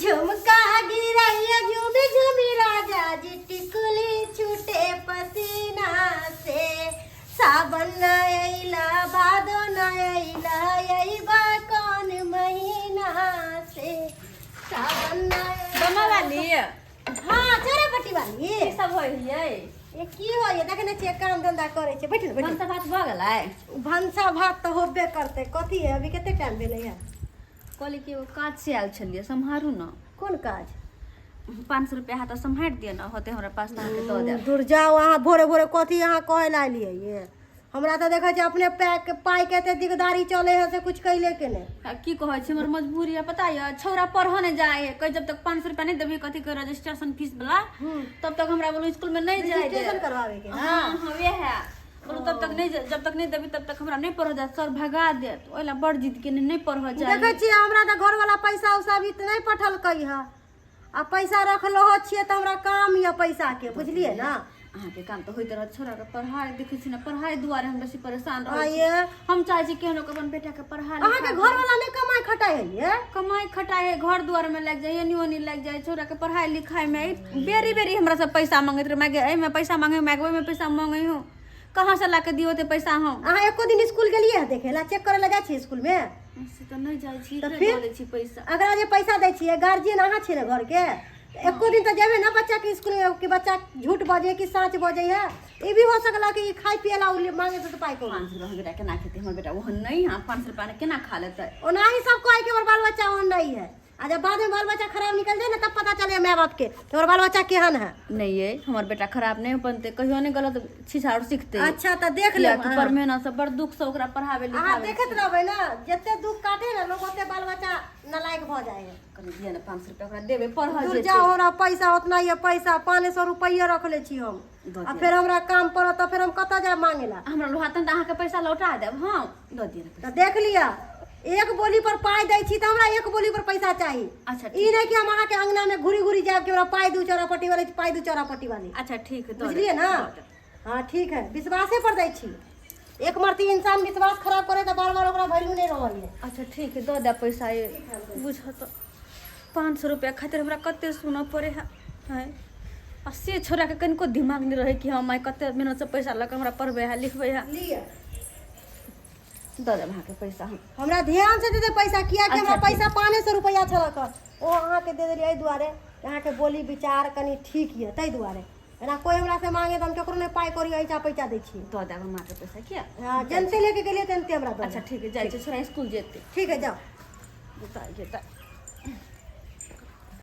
झुमका गिरैया झूमी झूमी राजा जी टिकुली छूटे पसीना से सावन न अइला भादो न अइला अइबा कौन महीना से सावन न बना वाली हाँ चरपट्टी वाली की सब होय हियै ये की हो ये देखे ने काम धंधा करे छे बैठ बैठ भनसा भात भ गेलै भनसा भात तो होबे करते कथी है अभी केते टाइम भेलै है कहली कि एगो काज से आयल छलियै सम्हारू न कौन काज 500 रुपया हाथ सम्हार दिय न होते हमरा पास अहाँके दऽ देब दूर जाओ अहाँ भोरे भोरे कथी अहाँ कहे ला लिए ये हमरा तो देखै छै अपने पैक पाई के एते दिगदारी चले है से कुछ कैले के ने की कहै छै हमर मजबूरी है पता है छौरा पढ़ऽ ने जाए है जब तक 500 रुपया नहीं देबी कथी के रजिस्ट्रेशन फीस वाला तब तक हमरा बोलो स्कूल में नहीं जाए रजिस्ट्रेशन करवावे के हां हां वे है बोलो तब तक नहीं जब तक नहीं देबी तब तक हमरा नहीं पढ़ जात सर भगा देत ओइला बड़ जिद के नहीं पढ़ जाए देखै छी हमरा तो घर वाला पैसा उसा भी नहीं पठलकै है आ पैसा रखलो छिए त हमरा काम या पैसा के बुझलिए ना अहाँके काम तो होइत रहत छोरा के पढ़ाई देखै छी ना पढ़ाई दुआरे हम बेसी परेशान रहै छी ये हम चाहे छी केहनो के अपन बेटा के पढ़ा अहाँ के घर वाला ने कमाई खटाई है ये कमाई खटाई है घर दुआर में लग जाए एनी ओनी लग जाए छोरा के पढ़ाई लिखाई में बेरी बेरी हमरा से पैसा मांगैत रहे मांगे एमे पैसा मांगे मांगे में पैसा मांगे हूं कहां से लाके दियो ते पैसा हम अहाँ एको दिन स्कूल गेलिए है देखेला चेक करे ला जाइ छी स्कूल में से तो नहीं जाय छी तो तो फिर दे छी पैसा अगर जे पैसा दै छिए गार्जियन अहाँ छी ने घर के एको दिन तो जेबे ना बच्चा के स्कूल में कि बच्चा झूठ बजे कि सच बजे है ये भी हो सकला कि खाई पियला मांगे तो पाई को 500 रुपया बेटा केना खेते हमर बेटा ओहन नहीं हां 500 रुपया ने केना खा लेते ओना ही सब कहे के हमर बाल बच्चा ओहन नहीं है आ जब बाद में बाल बच्चा खराब निकल जाए ना तब पता चले माँ बाप के तो हमर बाल बच्चा केहन है नहीं है हमर बेटा खराब नहीं बनते कहियो नहीं गलत छिछाड़ सीखते अच्छा तो देख ले कि पर मेहनत से बड़ दुख से ओकरा पढ़ावे अहाँ लिखावे देखत रहबै ना जते दुख काटे ना लोग ओते बाल बच्चा नालायक भ जाए है कनी दिया ना 500 रुपया ओकरा देबे पढ़ दूर जेते जाओ हमरा पैसा उतना ये पैसा 500 रुपया रख ले छी हम आ फिर हमरा काम पड़त तो फिर हम कत जाए मांगेला हमरा लोहातन त अहाँके पैसा लौटा देब हां द दिया तो देख लिया एक बोली पर पाई दै छी त हमरा एक बोली पर पैसा चाहिए अच्छा ई नहीं कि हम अहाँ के अंगना में घुरी घुरी जाब कि हमरा पाई दू चौरापट्टी वाली पाई दू चौरापट्टी वाली अच्छा ठीक है बुझलिए ना हाँ ठीक है विश्वासे पर दै छी एक मरती इंसान विश्वास खराब करे तो बार बार ओकरा वैल्यू नहीं रहल है अच्छा ठीक है दो दे पैसा ये बुझ तो 500 रुपया खातिर हमरा कते सुना पड़े है आ से छोरा के कनिको दिमाग नहीं रहे कि हम आई कते मेहनत से पैसा लग हमरा पढ़बे है लिखबे है लिए दो दे भाके पैसा हम हमरा ध्यान से दे दे पैसा किया कि अच्छा, हमरा पैसा 500 रुपया छलक ओ अहाँ के दे देलिए एहि दुआरे अहाँ के बोली विचार कनी ठीक है तै दुआरे एना कोई हमरा से मांगे त हम केकरो नहीं पाई करी ऐसा पैसा दै छी दो दे माँ के पैसा किया हां जनते लेके गेलिए तनते हमरा दो अच्छा ठीक है जाय छोरा स्कूल जेते ठीक है जाओ जेता